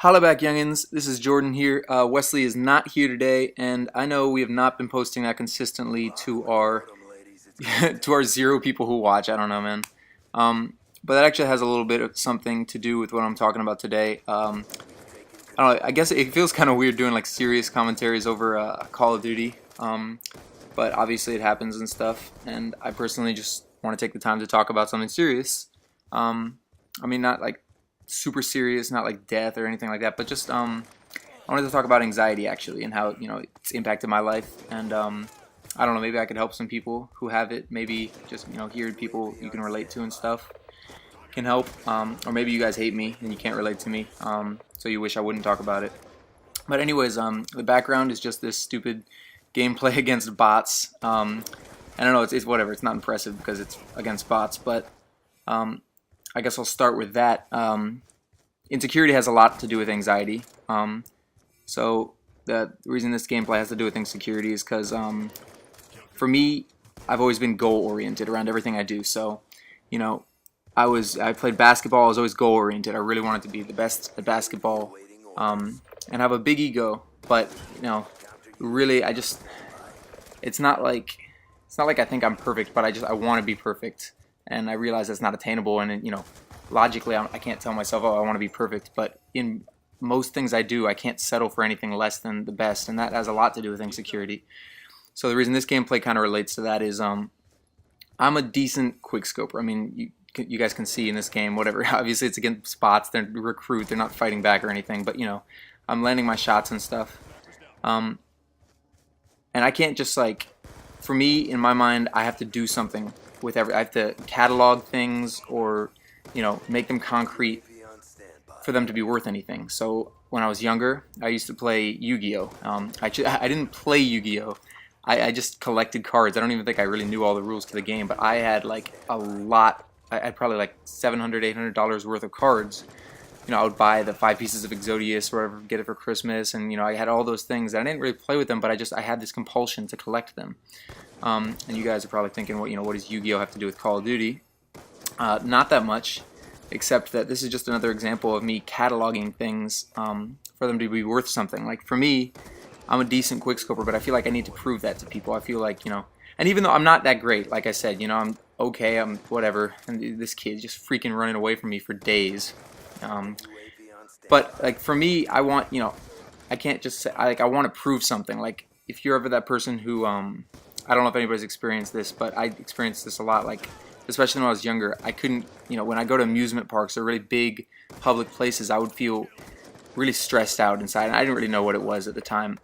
Holla back, youngins. This is Jordan here. Wesley is not here today, and I know we have not been posting that consistently to our to our 0 people who watch. I don't know, man. But that actually has a little bit of something to do with what I'm talking about today. I don't know. I guess it feels kind of weird doing like serious commentaries over Call of Duty, but obviously it happens and stuff. And I personally just want to take the time to talk about something serious. I mean, not like super serious, not like death or anything like that, but just I wanted to talk about anxiety actually and how it's impacted my life. And I don't know, maybe I could help some people who have it. Maybe just hear people you can relate to and stuff can help. Or maybe you guys hate me and you can't relate to me, so you wish I wouldn't talk about it. But anyways, the background is just this stupid gameplay against bots. I don't know, it's whatever. It's not impressive because it's against bots, but I guess I'll start with that. Insecurity has a lot to do with anxiety. So the reason this gameplay has to do with insecurity is because for me, I've always been goal-oriented around everything I do. So, I played basketball. I was always goal-oriented. I really wanted to be the best at basketball, and I have a big ego. But really, it's not like I think I'm perfect, but I want to be perfect. And I realize that's not attainable, and logically I can't tell myself, oh, I want to be perfect, but in most things I do, I can't settle for anything less than the best, and that has a lot to do with insecurity. So the reason this gameplay kind of relates to that is I'm a decent quickscoper. I mean, you guys can see in this game, whatever, obviously it's against bots, they're recruit, they're not fighting back or anything, but I'm landing my shots and stuff. And I can't just for me, in my mind, I have to do something with I have to catalog things or make them concrete for them to be worth anything. So when I was younger, I used to play Yu-Gi-Oh. I didn't play Yu-Gi-Oh. I just collected cards. I don't even think I really knew all the rules to the game, but I had a lot. I had probably $700, $800 worth of cards. I would buy the 5 pieces of Exodius or whatever, get it for Christmas, and I had all those things. I didn't really play with them, but I had this compulsion to collect them. And you guys are probably thinking, what does Yu-Gi-Oh have to do with Call of Duty? Not that much, except that this is just another example of me cataloging things for them to be worth something. Like for me, I'm a decent quickscoper, but I feel like I need to prove that to people. I feel like, and even though I'm not that great, like I said, I'm okay, I'm whatever, and this kid's just freaking running away from me for days. But for me, I want, I can't just say, I want to prove something. If you're ever that person who, I don't know if anybody's experienced this, but I experienced this a lot, especially when I was younger. I couldn't, when I go to amusement parks or really big public places, I would feel really stressed out inside, and I didn't really know what it was at the time.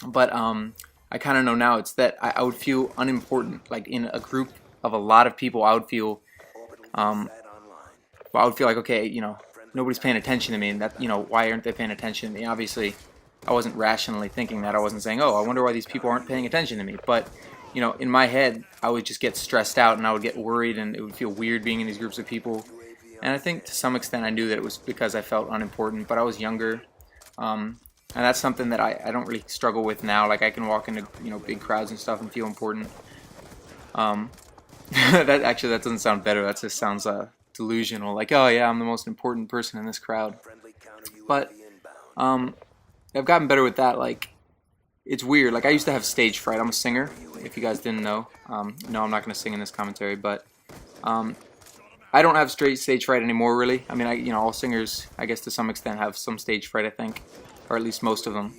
But I kind of know now. It's that I would feel unimportant. In a group of a lot of people, I would feel, like, okay, nobody's paying attention to me, and that, why aren't they paying attention to me? Obviously, I wasn't rationally thinking that. I wasn't saying, oh, I wonder why these people aren't paying attention to me. But, in my head, I would just get stressed out, and I would get worried, and it would feel weird being in these groups of people. And I think to some extent I knew that it was because I felt unimportant, but I was younger. And that's something that I don't really struggle with now. I can walk into, big crowds and stuff and feel important. That doesn't sound better. That just sounds delusional. Oh yeah, I'm the most important person in this crowd. But I've gotten better with that. It's weird. I used to have stage fright. I'm a singer, if you guys didn't know. No, I'm not going to sing in this commentary, but I don't have straight stage fright anymore, really. I mean, all singers, I guess to some extent, have some stage fright, I think, or at least most of them.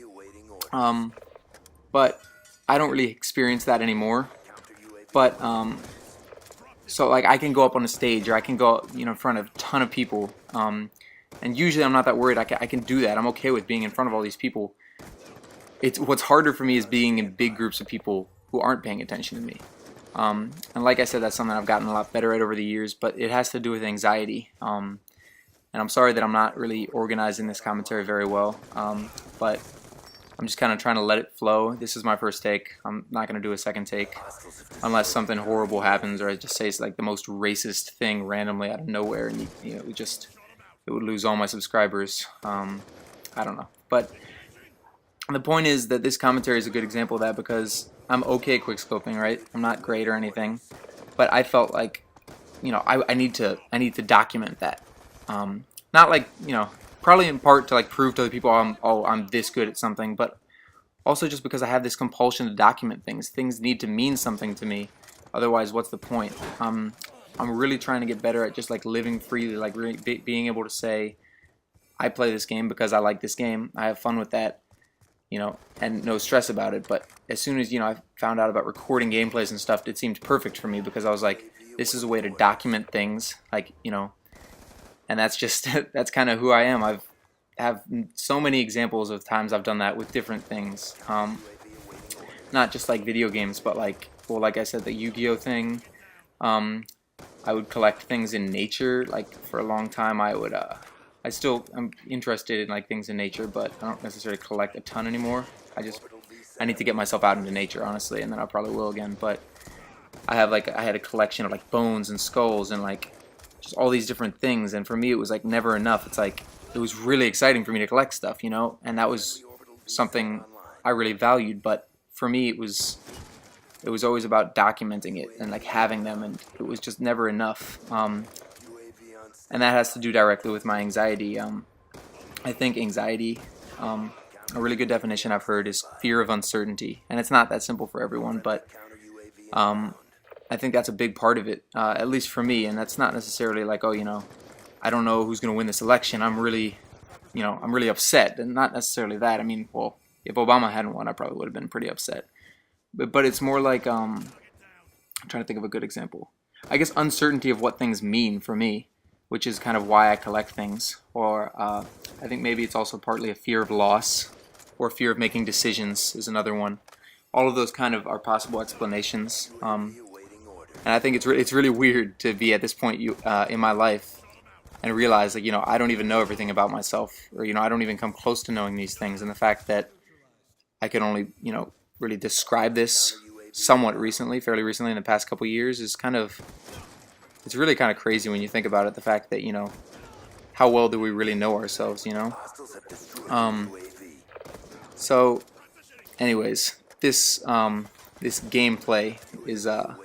But I don't really experience that anymore. But so I can go up on a stage, or I can go in front of a ton of people, and usually I'm not that worried. I can do that. I'm okay with being in front of all these people. What's harder for me is being in big groups of people who aren't paying attention to me. And like I said, that's something I've gotten a lot better at over the years, but it has to do with anxiety. And I'm sorry that I'm not really organizing this commentary very well, but I'm just kind of trying to let it flow. This is my first take. I'm not going to do a second take unless something horrible happens, or I just say it's the most racist thing randomly out of nowhere, and it would lose all my subscribers. I don't know. But the point is that this commentary is a good example of that, because I'm okay quickscoping, right? I'm not great or anything, but I felt like, I need to document that. Not probably in part to like prove to other people I'm this good at something, but also just because I have this compulsion to document things. Things need to mean something to me. Otherwise, what's the point? I'm really trying to get better at just like living freely, like really being able to say, I play this game because I like this game. I have fun with that, you know, and no stress about it. But as soon as, you know, I found out about recording gameplays and stuff, it seemed perfect for me because I was like, this is a way to document things, like, you know, and that's just, that's kind of who I am. Have so many examples of times I've done that with different things. Not just like video games, but like, well, like I said, the Yu-Gi-Oh thing. I would collect things in nature. Like for a long time, I'm interested in like things in nature, but I don't necessarily collect a ton anymore. I need to get myself out into nature, honestly, and then I probably will again. But I had a collection of like bones and skulls and like just all these different things, and for me it was like never enough. It's like it was really exciting for me to collect stuff, you know, and that was something I really valued. But for me, it was always about documenting it and like having them, and it was just never enough. And that has to do directly with my anxiety. I think anxiety, a really good definition I've heard is fear of uncertainty, and it's not that simple for everyone, but I think that's a big part of it, at least for me. And that's not necessarily like, oh, you know, I don't know who's going to win this election. I'm really upset, and not necessarily that. I mean, well, if Obama hadn't won, I probably would have been pretty upset. But it's more like, I'm trying to think of a good example. I guess uncertainty of what things mean for me, which is kind of why I collect things. Or I think maybe it's also partly a fear of loss, or fear of making decisions is another one. All of those kind of are possible explanations. And I think it's really weird to be at this point in my life and realize that, you know, I don't even know everything about myself, or, you know, I don't even come close to knowing these things. And the fact that I can only, you know, really describe this somewhat recently, fairly recently in the past couple years, is kind of, it's really kind of crazy when you think about it. The fact that, you know, how well do we really know ourselves, you know? So anyways, this gameplay is, I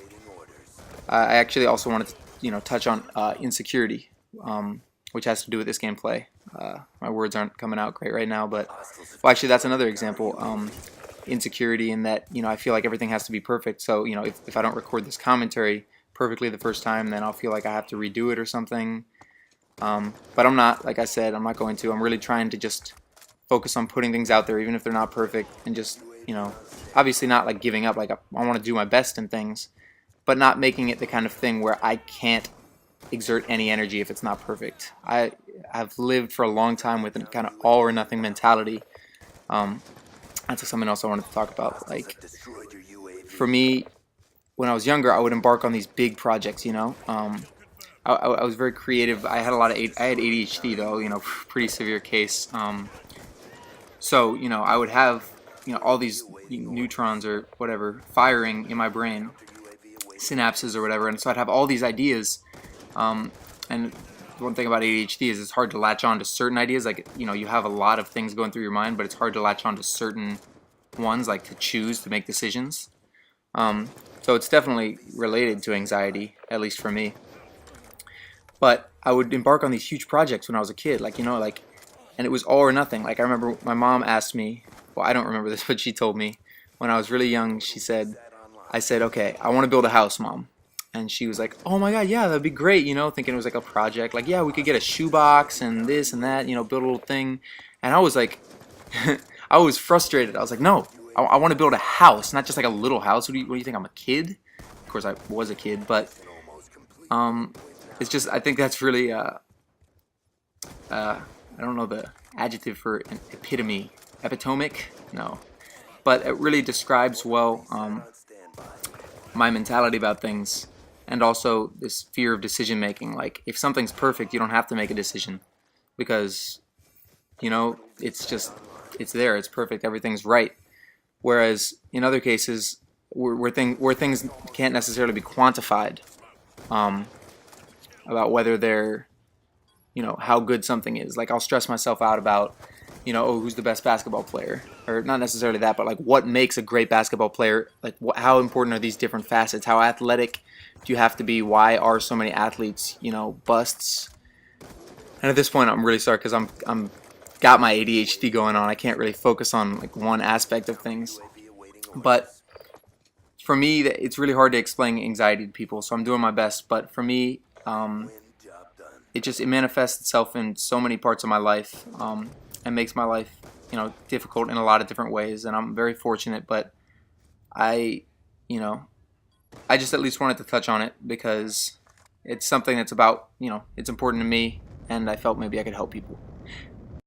actually also wanted to, you know, touch on insecurity, which has to do with this gameplay. My words aren't coming out great right now, but, well, actually that's another example. Insecurity in that, you know, I feel like everything has to be perfect. So, you know, if I don't record this commentary perfectly the first time, then I'll feel like I have to redo it or something. But I'm not, like I said, I'm not going to. I'm really trying to just focus on putting things out there, even if they're not perfect, and just, you know, obviously not like giving up. Like I want to do my best in things, but not making it the kind of thing where I can't exert any energy if it's not perfect. I've lived for a long time with a kind of all or nothing mentality. That's something else I wanted to talk about. Like, for me, when I was younger, I would embark on these big projects, you know. I was very creative. I had ADHD though, you know, pretty severe case. So, you know, I would have, you know, all these neutrons or whatever firing in my brain, synapses or whatever, and so I'd have all these ideas. And one thing about ADHD is it's hard to latch on to certain ideas. Like, you know, you have a lot of things going through your mind, but it's hard to latch on to certain ones, like to choose to make decisions. So it's definitely related to anxiety, at least for me. But I would embark on these huge projects when I was a kid, like, you know, like, and it was all or nothing. Like, I remember my mom asked me, well, I don't remember this, but she told me when I was really young, I said, okay, I want to build a house, Mom. And she was like, oh my God, yeah, that'd be great, you know, thinking it was like a project. Like, yeah, we could get a shoebox and this and that, you know, build a little thing. And I was like, I was frustrated. I was like, no, I want to build a house, not just like a little house. What do you think, I'm a kid? Of course, I was a kid, but it's just, I think that's really, I don't know the adjective for an epitome. Epitomic? No. But it really describes well my mentality about things. And also this fear of decision making. Like, if something's perfect, you don't have to make a decision because, you know, it's there, it's perfect, everything's right. Whereas in other cases, where things can't necessarily be quantified, about whether they're, you know, how good something is. Like, I'll stress myself out about, you know, oh, who's the best basketball player? Or not necessarily that, but like what makes a great basketball player? Like, how important are these different facets? How athletic do you have to be? Why are so many athletes, you know, busts? And at this point, I'm really sorry because I'm got my ADHD going on. I can't really focus on like one aspect of things. But for me, it's really hard to explain anxiety to people. So I'm doing my best. But for me, it manifests itself in so many parts of my life, and makes my life, difficult in a lot of different ways. And I'm very fortunate, but I, you know, I just at least wanted to touch on it because it's something that's about, it's important to me, and I felt maybe I could help people.